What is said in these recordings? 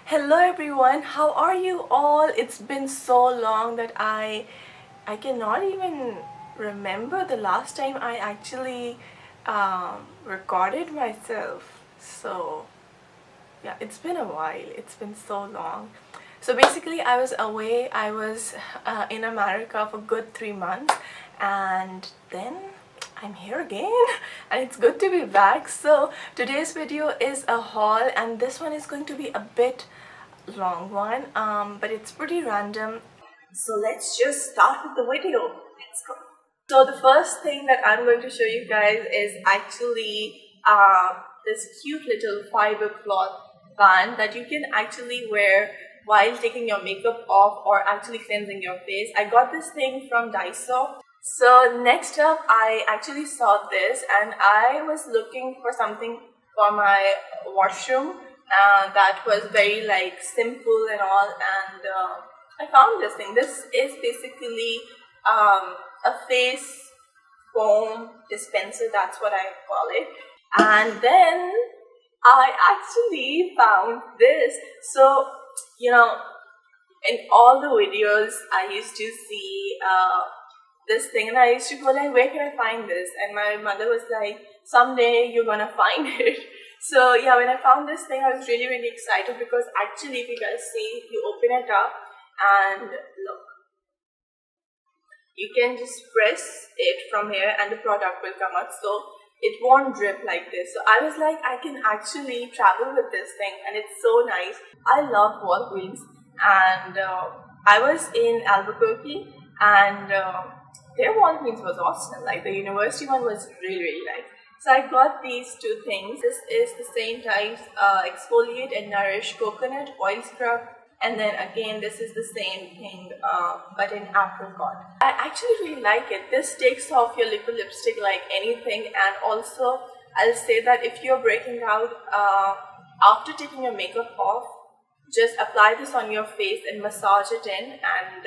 Hello everyone, how are you all? It's been so long that I cannot even remember the last time I actually recorded myself. So yeah, it's been a while. It's been so long. So basically I was away. I was in America for good 3 months, and then I'm here again and it's good to be back. So today's video is a haul, and this one is going to be a bit long one, but it's pretty random. So let's just start with the video. Let's go. So the first thing that I'm going to show you guys is actually this cute little fiber cloth band that you can actually wear while taking your makeup off or actually cleansing your face. I got this thing from Daiso. So next up, I actually saw this and I was looking for something for my washroom that was very like simple and all, and I found this thing. This is basically a face foam dispenser, that's what I call it. And then I actually found this. So in all the videos I used to see this thing, and I used to go like, where can I find this? And my mother was like, someday you're gonna find it. So yeah, when I found this thing, I was really excited, because actually, if you guys see, you open it up and look, you can just press it from here and the product will come out, so it won't drip like this. So I was like, I can actually travel with this thing, and it's so nice. I love Walgreens, and I was in Albuquerque, and their Walgreens was awesome. Like the university one was really nice. So I got these two things. This is the same type, exfoliate and nourish coconut oil scrub, and then again this is the same thing but in apricot. I actually really like it. This takes off your liquid lipstick like anything, and also I'll say that if you're breaking out after taking your makeup off, just apply this on your face and massage it in, and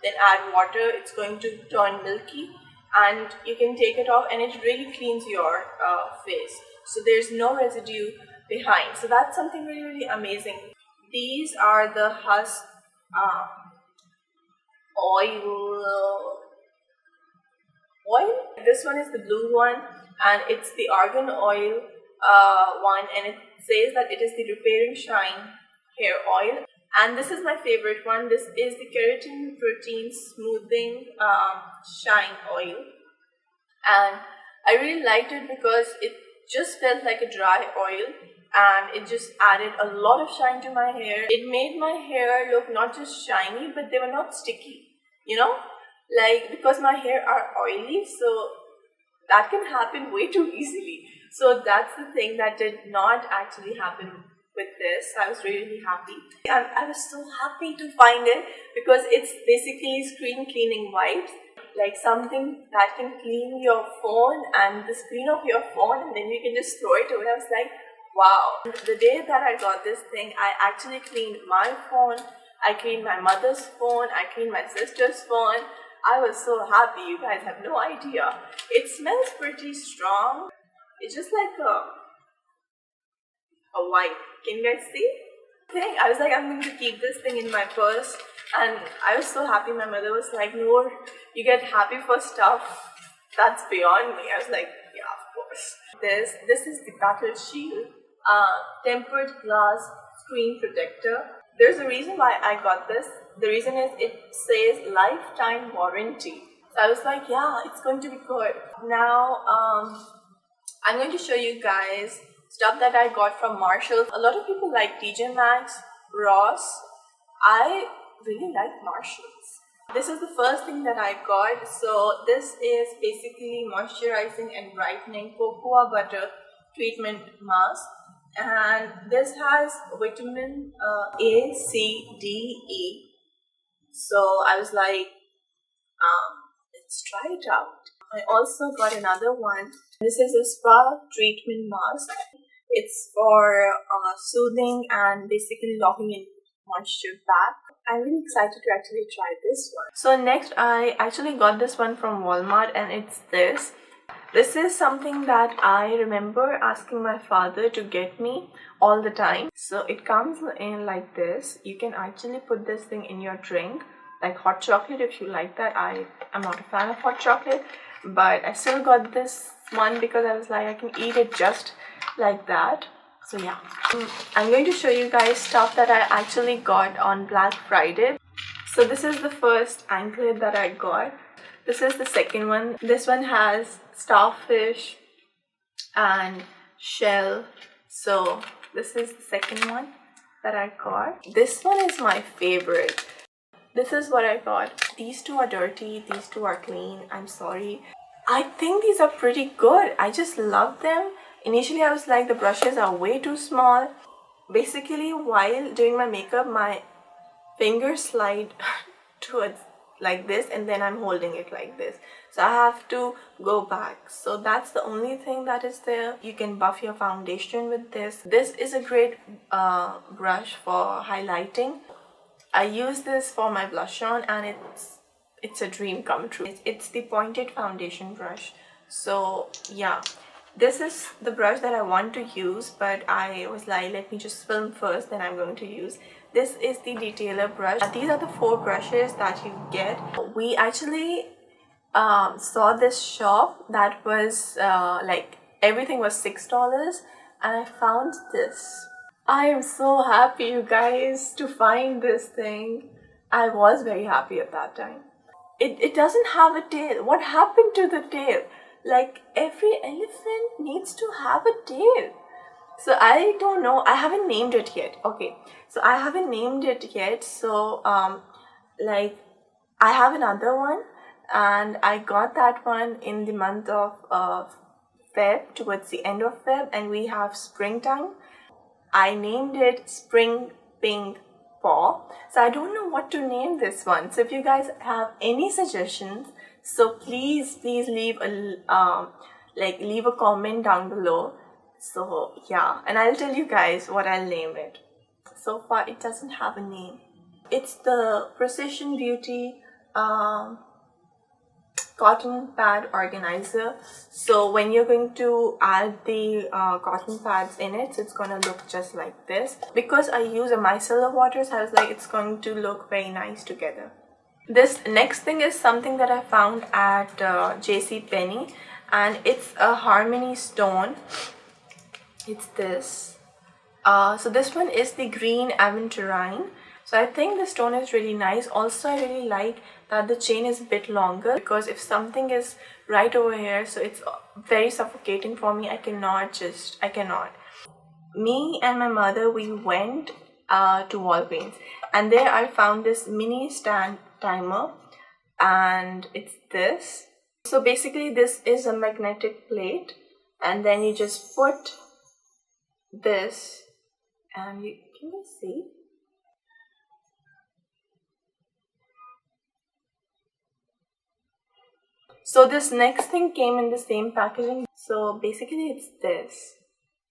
then add water. It's going to turn milky and you can take it off, and it really cleans your face, so there's no residue behind. So that's something really amazing. These are the husk oil. This one is the blue one, and it's the argan oil one, and it says that it is the repairing shine hair oil. And this is my favorite one. This is the keratin protein smoothing shine oil, and I really liked it because it just felt like a dry oil, and it just added a lot of shine to my hair. It made my hair look not just shiny, but they were not sticky, like, because my hair are oily, so that can happen way too easily. So that's the thing that did not actually happen with this. I was really happy. I was so happy to find it, because it's basically screen cleaning wipes, like something that can clean your phone and the screen of your phone, and then you can just throw it away. I was like, wow. The day that I got this thing, I actually cleaned my phone, I cleaned my mother's phone, I cleaned my sister's phone. I was so happy. You guys have no idea. It smells pretty strong. It's just like a wine. Can you guys see? I was like, I'm going to keep this thing in my purse, and I was so happy. My mother was like, Noor, you get happy for stuff that's beyond me. I was like, yeah, of course. This is the Battle Shield tempered glass screen protector. There's a reason why I got this. The reason is it says lifetime warranty. So I was like, yeah, it's going to be good. Now I'm going to show you guys stuff that I got from Marshalls. A lot of people like TJ Maxx, Ross. I really like Marshalls. This is the first thing that I got. So this is basically moisturizing and brightening cocoa butter treatment mask, and this has vitamin A, C, D, E. So I was like, let's try it out. I also got another one. This is a spa treatment mask. It's for soothing and basically locking in moisture back. I'm really excited to actually try this one. So next, I actually got this one from Walmart, and it's this. This is something that I remember asking my father to get me all the time. So it comes in like this. You can actually put this thing in your drink, like hot chocolate if you like that. I am not a fan of hot chocolate, but I still got this one because I was like, I can eat it just like that. So yeah, I'm going to show you guys stuff that I actually got on Black Friday. So this is the first anklet that I got. This is the second one. This one has starfish and shell. So this is the second one that I got. This one is my favorite. This is what I got. These two are dirty, these two are clean. I'm sorry. I think these are pretty good. I just love them. Initially I was like, the brushes are way too small. Basically, while doing my makeup, my fingers slide towards like this, and then I'm holding it like this, so I have to go back. So that's the only thing that is there. You can buff your foundation with this. This is a great brush for highlighting. I use this for my blush on, and it's a dream come true. It's the pointed foundation brush. So yeah, this is the brush that I want to use, but I was like, let me just film first, then I'm going to use. This is the detailer brush. These are the 4 brushes that you get. We actually saw this shop that was like everything was $6, and I found this. I am so happy, you guys, to find this thing. I was very happy at that time. It doesn't have a tail. What happened to the tail? Like, every elephant needs to have a tail. So I don't know. I haven't named it yet. Okay, so I haven't named it yet. So like, I have another one, and I got that one in the month of Feb, towards the end of Feb, and we have springtime. I named it Spring Pink Paw. So I don't know what to name this one. So if you guys have any suggestions, so please leave a leave a comment down below. So yeah, and I'll tell you guys what I'll name it. So far it doesn't have a name. It's the Precision Beauty cotton pad organizer. So when you're going to add the cotton pads in it, so it's gonna look just like this. Because I use a micellar water, so I was like, it's going to look very nice together. This next thing is something that I found at JCPenney, and it's a Harmony stone. It's this. So this one is the green aventurine. So I think the stone is really nice. Also, I really like that the chain is a bit longer, because if something is right over here, so it's very suffocating for me. I cannot. Me and my mother, we went to Walgreens, and there I found this mini stand timer, and it's this. So basically this is a magnetic plate, and then you just put this, and can you see? So this next thing came in the same packaging. So basically it's this.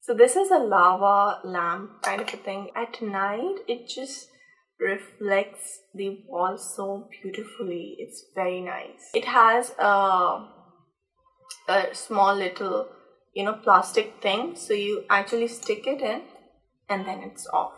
So this is a lava lamp kind of a thing. At night it just reflects the wall so beautifully. It's very nice. It has a small little, plastic thing, so you actually stick it in and then it's off.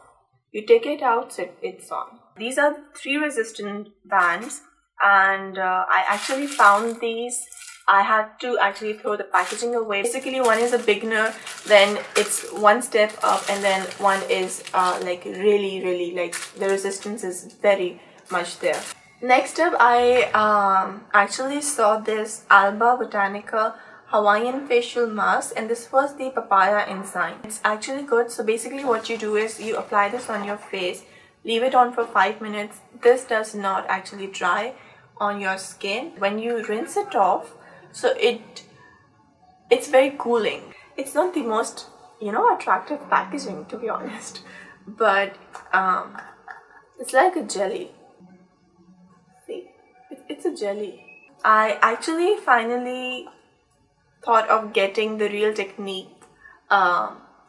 You take it out, so it's on. These are 3 resistant bands, and I actually found these. I had to actually throw the packaging away. Basically, one is a beginner, then it's one step up, and then one is like really like the resistance is very much there. Next up, I actually saw this Alba Botanica Hawaiian facial mask, and this was the papaya enzyme. It's actually good. So basically what you do is you apply this on your face, leave it on for 5 minutes. This does not actually dry on your skin. When you rinse it off, so it's very cooling. It's not the most attractive packaging, to be honest, but it's like a jelly. See, it's a jelly. I actually finally thought of getting the Real Technique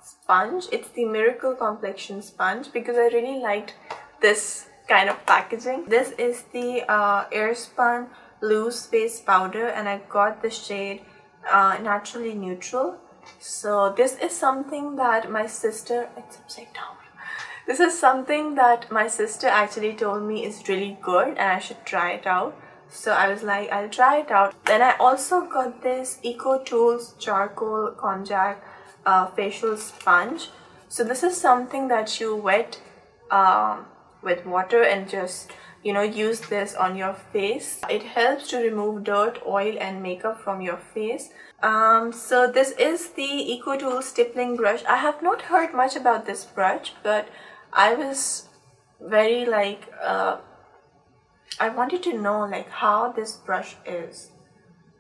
sponge. It's the Miracle Complexion sponge, because I really liked this kind of packaging. This is the Airspun Loose Face Powder, and I got the shade naturally neutral. So this is something that my sister, it's upside down. This is something that my sister actually told me is really good and I should try it out. So I was like, I'll try it out. Then I also got this Eco Tools Charcoal Konjac facial sponge. So this is something that you wet with water and just use this on your face. It helps to remove dirt, oil and makeup from your face. So this is the Eco Tools stippling brush. I have not heard much about this brush, but I was very like I wanted to know like how this brush is,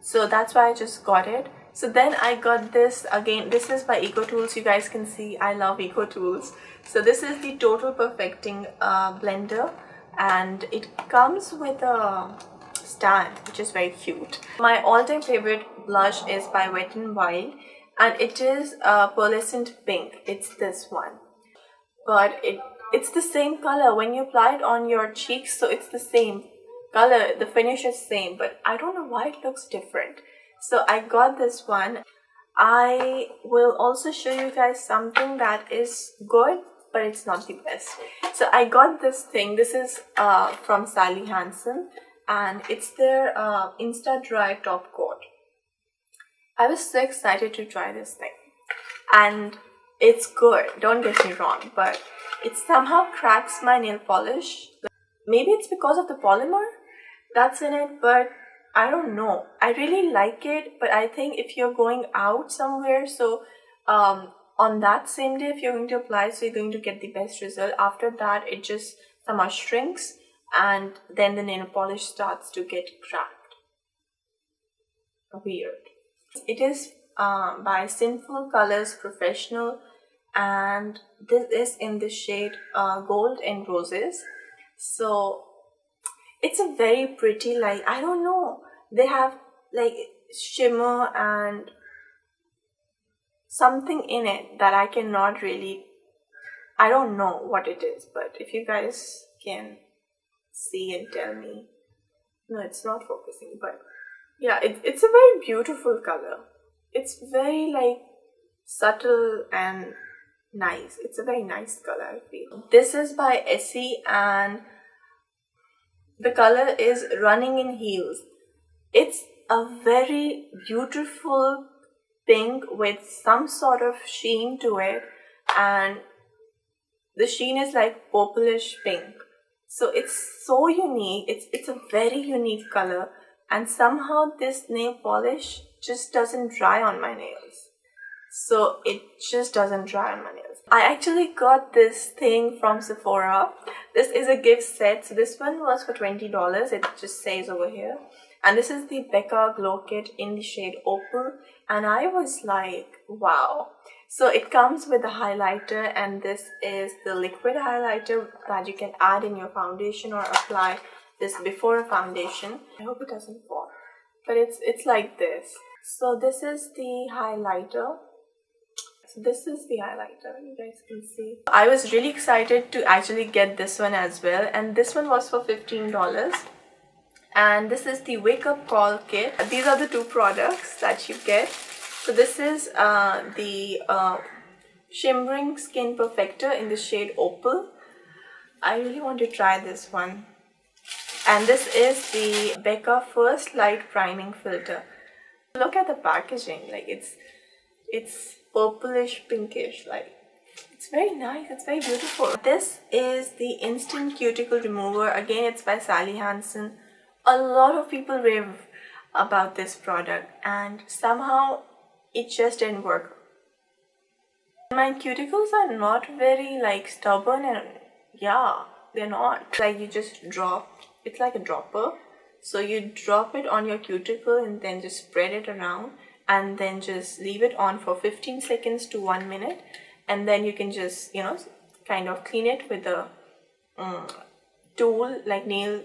so that's why I just got it. So then I got this again. This is by Eco Tools. You guys can see I love Eco Tools. So this is the Total Perfecting blender, and it comes with a stand which is very cute. My all-time favorite blush is by Wet n Wild, and it is pearlescent pink. It's this one, but it's the same color when you apply it on your cheeks, so it's the same color, the finish is same, but I don't know why it looks different. So I got this one. I will also show you guys something that is good, but it's not the best. So I got this thing. This is from Sally Hansen, and it's their Insta Dry Top Coat. I was so excited to try this thing, and it's good, don't get me wrong, but it somehow cracks my nail polish. Maybe it's because of the polymer that's in it, but I don't know. I really like it, but I think if you're going out somewhere, so on that same day if you're going to apply, so you're going to get the best result. After that it just somehow shrinks, and then the nail polish starts to get cracked. Weird. It is by Sinful Colors Professional, and this is in the shade Gold and Roses. So it's a very pretty, like, I don't know, they have like shimmer and something in it that I cannot really, I don't know what it is, but if you guys can see and tell me. No, it's not focusing, but yeah, it's a very beautiful color. It's very like subtle and nice. It's a very nice color, I feel. This is by Essie, and the color is Running in Heels. It's a very beautiful pink with some sort of sheen to it, and the sheen is like purplish pink. So it's so unique. It's a very unique color, and somehow this nail polish just doesn't dry on my nails. So it just doesn't dry on my nails. I actually got this thing from Sephora. This is a gift set. So this one was for $20. It just says over here. And this is the Becca Glow Kit in the shade Opal. And I was like, wow. So it comes with a highlighter, and this is the liquid highlighter that you can add in your foundation or apply this before a foundation. I hope it doesn't fall. But it's like this. So this is the highlighter. So this is the highlighter, you guys can see. I was really excited to actually get this one as well, and this one was for $15. And this is the Wake Up Call Kit. These are the two products that you get. So this is the Shimmering Skin Perfector in the shade Opal. I really want to try this one. And this is the Becca First Light Priming Filter. Look at the packaging, like it's purplish pinkish, like it's very nice, it's very beautiful. This is the Instant Cuticle Remover. Again, it's by Sally Hansen. A lot of people rave about this product, and somehow it just didn't work. My cuticles are not very like stubborn, and yeah, they're not. Like you just drop, it's like a dropper. So you drop it on your cuticle and then just spread it around, and then just leave it on for 15 seconds to 1 minute, and then you can just kind of clean it with a tool, like nail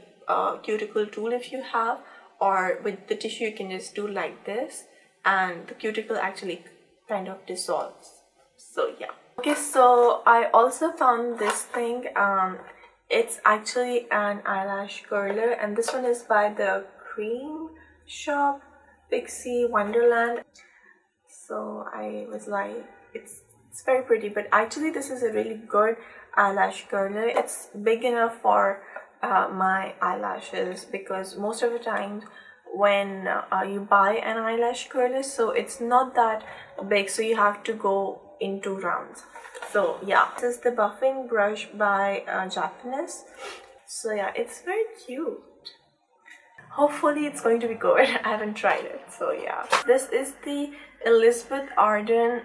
cuticle tool if you have, or with the tissue you can just do like this, and the cuticle actually kind of dissolves. So yeah. Okay, so I also found this thing. It's actually an eyelash curler, and this one is by the Cream Shop. Pixie Wonderland. So I was like, it's very pretty, but actually this is a really good eyelash curler. It's big enough for my eyelashes, because most of the time when you buy an eyelash curler, so it's not that big, so you have to go into rounds. So yeah, this is the buffing brush by Japanese. So yeah, it's very cute. Hopefully it's going to be good. I haven't tried it, so yeah. This is the Elizabeth Arden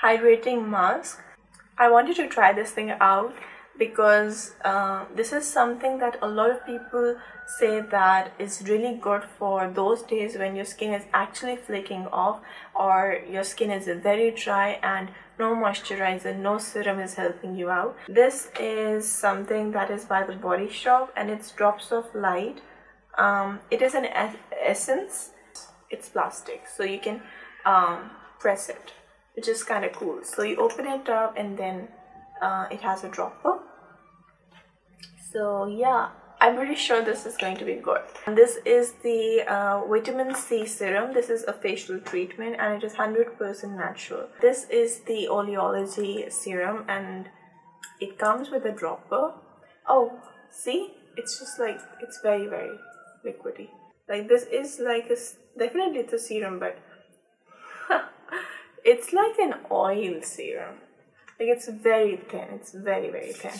hydrating mask. I wanted to try this thing out because this is something that a lot of people say that is really good for those days when your skin is actually flaking off, or your skin is very dry and no moisturizer, no serum is helping you out. This is something that is by the Body Shop, and it's Drops of Light. It is an essence. It's plastic, so you can press it, which is kind of cool. So you open it up, and then it has a dropper. So yeah, I'm pretty sure this is going to be good. And this is the vitamin C serum. This is a facial treatment, and it is 100% natural. This is the oleology serum, and it comes with a dropper. Oh, see, it's just like, it's very liquidy. Like, this is like definitely it's a serum, but it's like an oil serum. Like, it's very thin. It's very thin.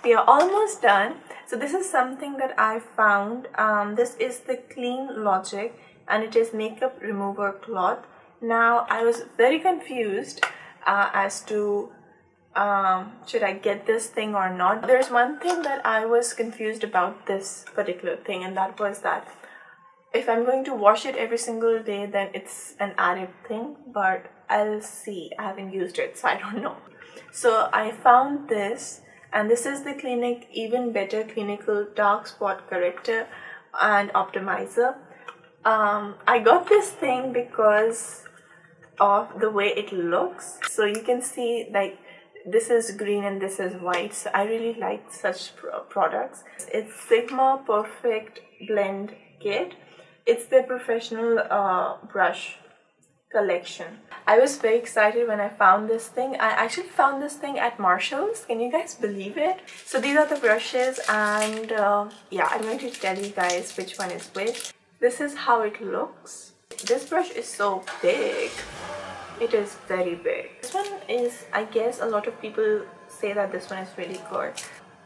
We are almost done. So this is something that I found. This is the Clean Logic, and it is makeup remover cloth. Now I was very confused as to should I get this thing or not. There's one thing that I was confused about this particular thing, and that was that if I'm going to wash it every single day, then it's an added thing, but I'll see. I haven't used it, so I don't know. So I found this, and this is the Clinique Even Better Clinical Dark Spot Corrector and Optimizer. I got this thing because of the way it looks. So you can see, like, this is green and this is white, so I really like such products. It's Sigma Perfect Blend Kit. It's the professional brush collection. I was very excited when I found this thing. I actually found this thing at Marshall's. Can you guys believe it? So these are the brushes, and yeah, I'm going to tell you guys which one is which. This is how it looks. This brush is so big. It is very big. This one is, I guess a lot of people say that this one is really good.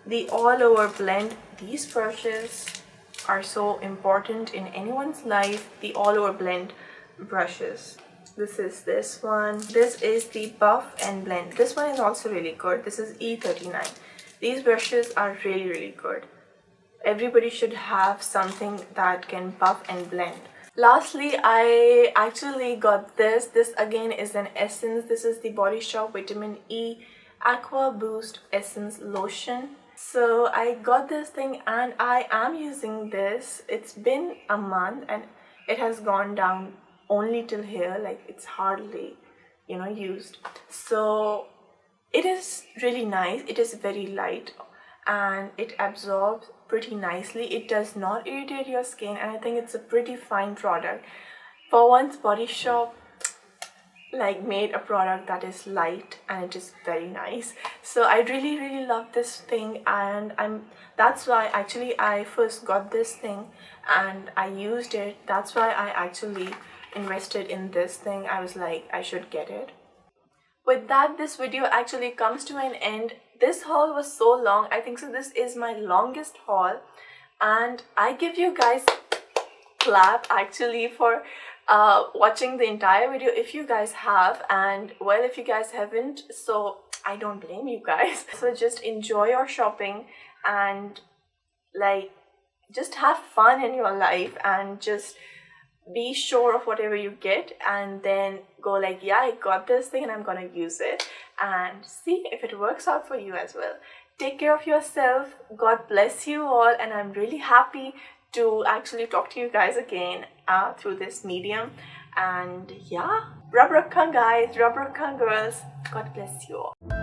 The all over blend. These brushes are so important in anyone's life. The all over blend brushes. This is this one. This is the Buff and Blend. This one is also really good. This is E39. These brushes are really good. Everybody should have something that can buff and blend. Lastly, I actually got this. This again is an essence. This is the Body Shop Vitamin E Aqua Boost Essence Lotion. So I got this thing, and I am using this. It's been a month, and it has gone down only till here. Like, it's hardly, you know, used. So it is really nice. It is very light, and it absorbs pretty nicely. It does not irritate your skin, and I think it's a pretty fine product. For once, Body Shop like made a product that is light, and it is very nice. So I really love this thing, and that's why actually I first got this thing and I used it. That's why I actually invested in this thing. I was like, I should get it. With that, this video actually comes to an end. This haul was so long. I think so this is my longest haul, and I give you guys clap actually for watching the entire video if you guys have, and well, if you guys haven't, so I don't blame you guys. So just enjoy your shopping, and like, just have fun in your life, and just be sure of whatever you get, and then go like, yeah, I got this thing and I'm gonna use it, and see if it works out for you as well. Take care of yourself. God bless you all, and I'm really happy to actually talk to you guys again through this medium. And yeah, Rab Rakha guys, Rab Rakha girls, God bless you all.